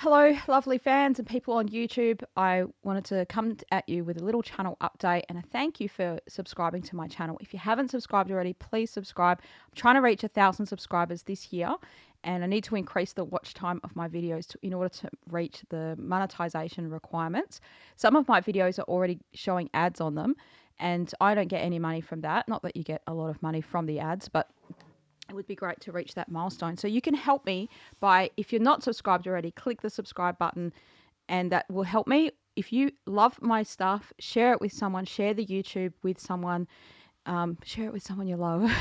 Hello, lovely fans and people on YouTube. I wanted to come at you with a little channel update and a thank you for subscribing to my channel. If you haven't subscribed already, please subscribe. I'm trying to reach 1,000 subscribers this year, and I need to increase the watch time of my videos in order to reach the monetization requirements. Some of my videos are already showing ads on them, and I don't get any money from that. Not that you get a lot of money from the ads, but it would be great to reach that milestone. So you can help me by, if you're not subscribed already, click the subscribe button and that will help me. If you love my stuff, share it with someone, share the YouTube with someone, share it with someone you love.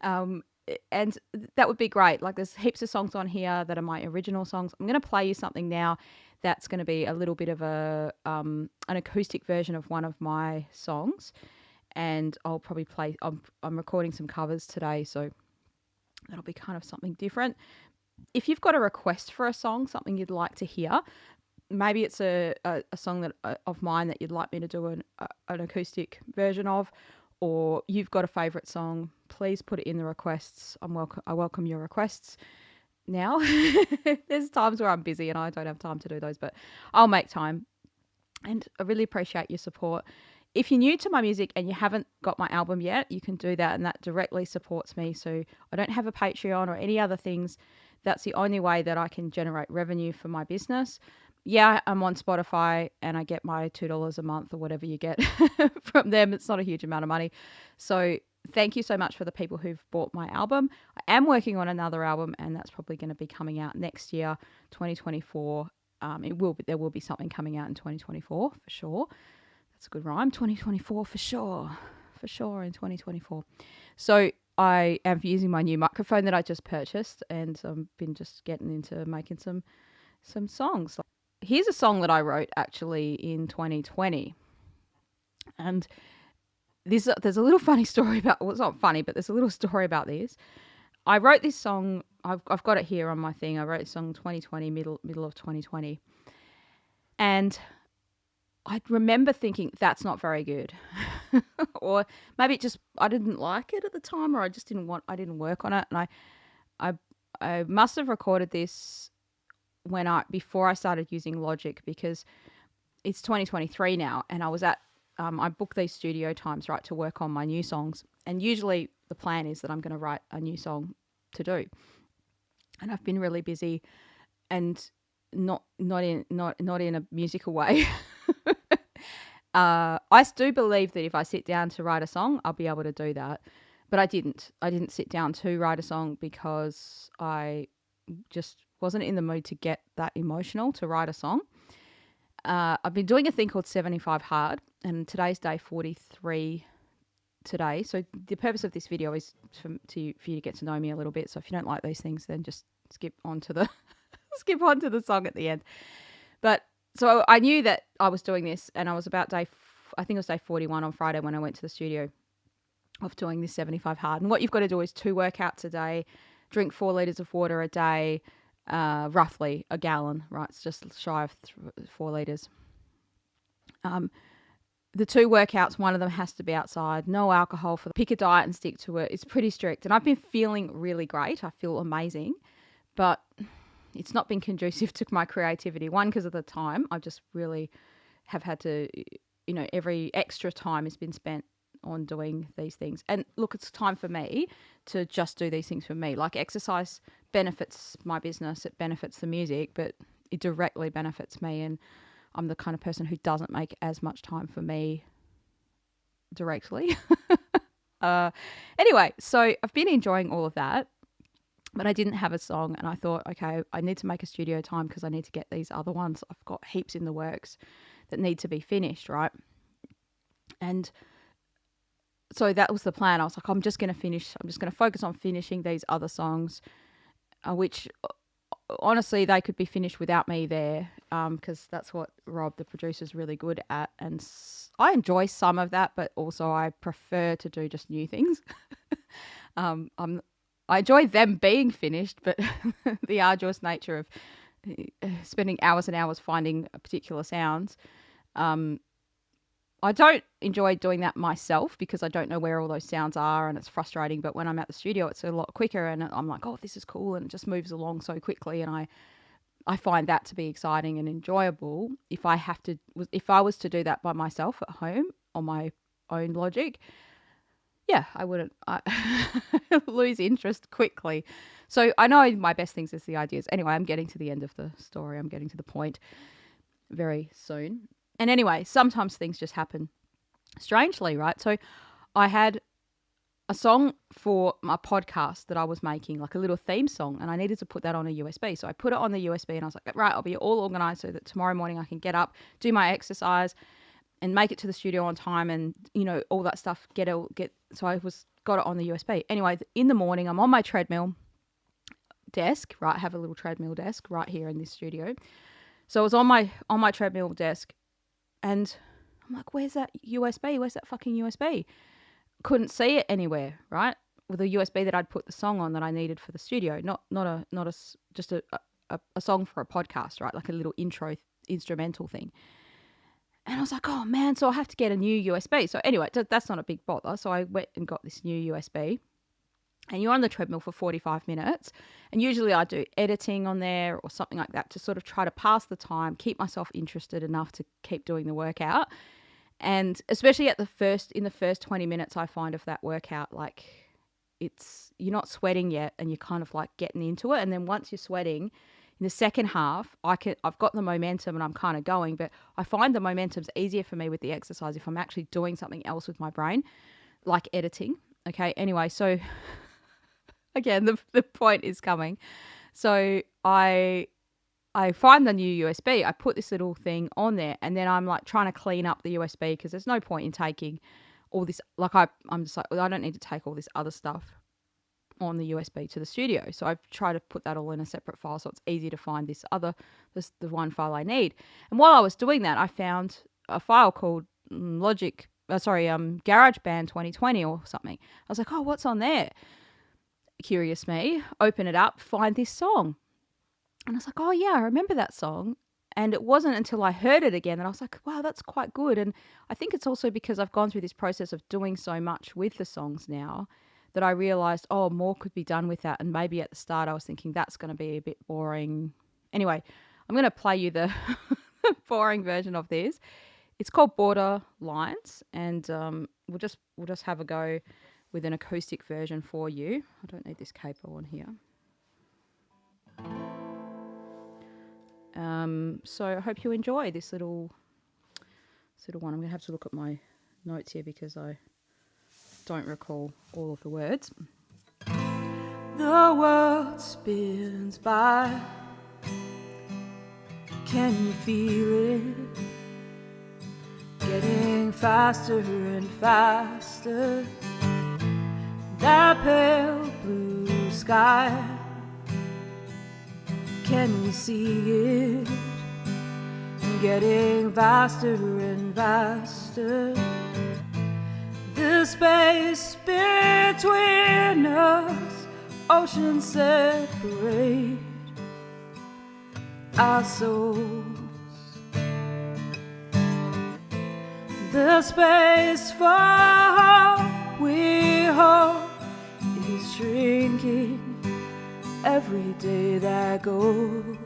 um, and that would be great. Like there's heaps of songs on here that are my original songs. I'm going to play you something now that's going to be a little bit of an acoustic version of one of my songs. And I'll probably play, I'm recording some covers today, so that'll be kind of something different. If you've got a request for a song, something you'd like to hear, maybe it's a song that of mine that you'd like me to do an acoustic version of, or you've got a favourite song, please put it in the requests. I welcome your requests now. There's times where I'm busy and I don't have time to do those, but I'll make time. And I really appreciate your support. If you're new to my music and you haven't got my album yet, you can do that, and that directly supports me. So I don't have a Patreon or any other things. That's the only way that I can generate revenue for my business. Yeah, I'm on Spotify and I get my $2 a month or whatever you get from them. It's not a huge amount of money. So thank you so much for the people who've bought my album. I am working on another album, and that's probably going to be coming out next year, 2024. There will be something coming out in 2024 for sure. That's a good rhyme. 2024 for sure in 2024. So I am using my new microphone that I just purchased, and I've been just getting into making some songs. Here's a song that I wrote actually in 2020, and there's a little funny story about. Well, it's not funny, but there's a little story about this. I wrote this song. I've got it here on my thing. I wrote this song 2020, middle of 2020, and I remember thinking that's not very good, or maybe it just I didn't like it at the time, or I didn't work on it, and I must have recorded this before I started using Logic, because it's 2023 now, and I booked these studio times, right, to work on my new songs, and usually the plan is that I'm going to write a new song to do, and I've been really busy, and not in a musical way. I do believe that if I sit down to write a song, I'll be able to do that. But I didn't. I didn't sit down to write a song because I just wasn't in the mood to get that emotional to write a song. I've been doing a thing called 75 Hard, and today's day 43 today. So the purpose of this video is for you to get to know me a little bit. So if you don't like these things, then just skip on to the skip on to the song at the end. But so I knew that I was doing this, and I was about I think it was day 41 on Friday when I went to the studio of doing this 75 hard. And what you've got to do is 2 workouts a day, drink 4 liters of water a day, roughly a gallon, right? It's just shy of 4 liters. The 2 workouts, one of them has to be outside, no alcohol. Pick a diet and stick to it. It's pretty strict. And I've been feeling really great. I feel amazing, but it's not been conducive to my creativity. One, because of the time. I just really have had to, every extra time has been spent on doing these things. And look, it's time for me to just do these things for me. Like exercise benefits my business, it benefits the music, but it directly benefits me. And I'm the kind of person who doesn't make as much time for me directly. Anyway, so I've been enjoying all of that. But I didn't have a song, and I thought, okay, I need to make a studio time because I need to get these other ones. I've got heaps in the works that need to be finished, right? And so that was the plan. I was like, I'm just going to focus on finishing these other songs, which honestly, they could be finished without me there, because that's what Rob, the producer, is really good at. And I enjoy some of that, but also I prefer to do just new things. I enjoy them being finished, but the arduous nature of spending hours and hours finding particular sounds. I don't enjoy doing that myself because I don't know where all those sounds are, and it's frustrating. But when I'm at the studio, it's a lot quicker, and I'm like, oh, this is cool, and it just moves along so quickly, and I find that to be exciting and enjoyable. If I was to do that by myself at home on my own Logic, yeah, I wouldn't. I lose interest quickly. So I know my best things is the ideas. Anyway, I'm getting to the end of the story. I'm getting to the point very soon. And anyway, sometimes things just happen strangely, right? So I had a song for my podcast that I was making, like a little theme song, and I needed to put that on a USB. So I put it on the USB and I was like, right, I'll be all organized so that tomorrow morning I can get up, do my exercise and make it to the studio on time and, all that stuff, so I got it on the USB. Anyway, in the morning, I'm on my treadmill desk, right? I have a little treadmill desk right here in this studio. So I was on my treadmill desk and I'm like, where's that USB? Where's that fucking USB? Couldn't see it anywhere, right? With a USB that I'd put the song on that I needed for the studio, just a song for a podcast, right? Like a little intro instrumental thing. And I was like, oh man, so I have to get a new USB. So anyway, that's not a big bother. So I went and got this new USB. And you're on the treadmill for 45 minutes. And usually I do editing on there or something like that to sort of try to pass the time, keep myself interested enough to keep doing the workout. And especially in the first 20 minutes, I find of that workout, like you're not sweating yet and you're kind of like getting into it. And then once you're sweating, in the second half, I've got the momentum and I'm kind of going, but I find the momentum's easier for me with the exercise if I'm actually doing something else with my brain, like editing. Okay. Anyway, so again, the point is coming. So I find the new USB, I put this little thing on there, and then I'm like trying to clean up the USB because there's no point in taking all this. Like I'm just like, well, I don't need to take all this other stuff on the USB to the studio. So I've tried to put that all in a separate file so it's easy to find the one file I need. And while I was doing that, I found a file called GarageBand 2020 or something. I was like, oh, what's on there? Curious me, open it up, find this song. And I was like, oh yeah, I remember that song. And it wasn't until I heard it again that I was like, wow, that's quite good. And I think it's also because I've gone through this process of doing so much with the songs now that I realized, oh, more could be done with that. And maybe at the start I was thinking that's going to be a bit boring. Anyway, I'm going to play you the boring version of this. It's called Borderlines, and we'll just have a go with an acoustic version for you. I don't need this capo on here. So I hope you enjoy this little one. I'm going to have to look at my notes here because I don't recall all of the words. The world spins by. Can you feel it? Getting faster and faster. That pale blue sky. Can you see it? Getting faster and faster. The space between us, oceans separate our souls. The space for hope we hold is shrinking every day that goes.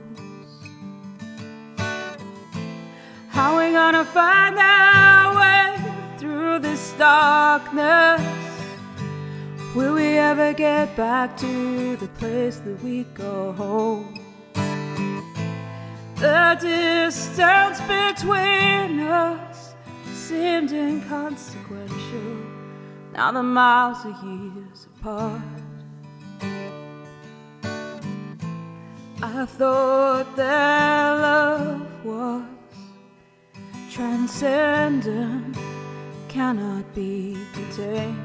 How we gonna find our way through this darkness? Will we ever get back to the place that we go home? The distance between us seemed inconsequential. Now the miles are years apart. I thought that love was transcendent, cannot be contained.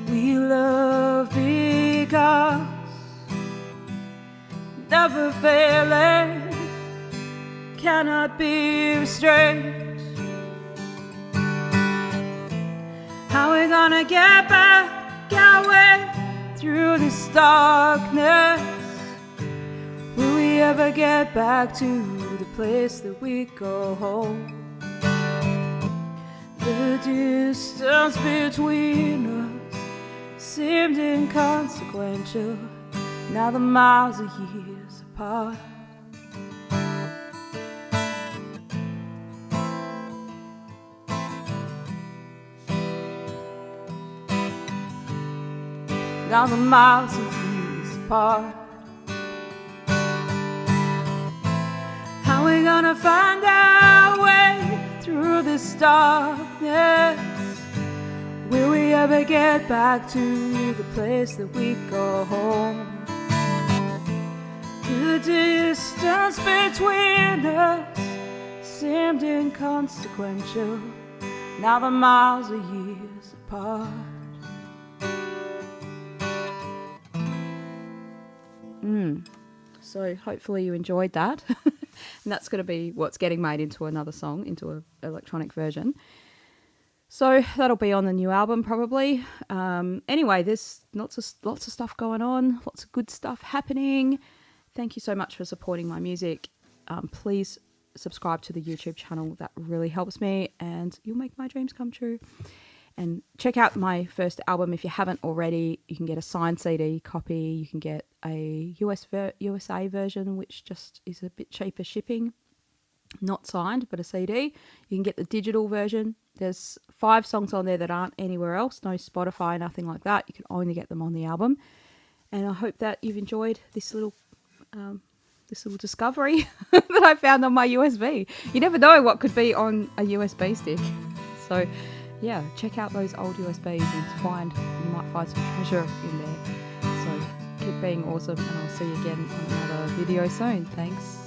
We love because never failing, cannot be restrained. How we gonna get back our way through this darkness? Will we ever get back to the place that we go home? The distance between us seemed inconsequential. Now the miles are years apart. Now the miles are years apart. How we gonna find our way through this darkness? Will we ever get back to the place that we call home? The distance between us seemed inconsequential. Now the miles are years apart. So hopefully you enjoyed that. And that's going to be what's getting made into another song, into an electronic version. So that'll be on the new album probably. Anyway, there's lots of stuff going on, lots of good stuff happening. Thank you so much for supporting my music. Please subscribe to the YouTube channel. That really helps me and you'll make my dreams come true. And check out my first album if you haven't already. You can get a signed CD copy. You can get a USA version, which just is a bit cheaper shipping. Not signed, but a CD. You can get the digital version. There's 5 songs on there that aren't anywhere else. No Spotify, nothing like that. You can only get them on the album. And I hope that you've enjoyed this little discovery that I found on my USB. You never know what could be on a USB stick. So yeah, check out those old USBs and you might find some treasure in there. So keep being awesome and I'll see you again on another video soon. Thanks.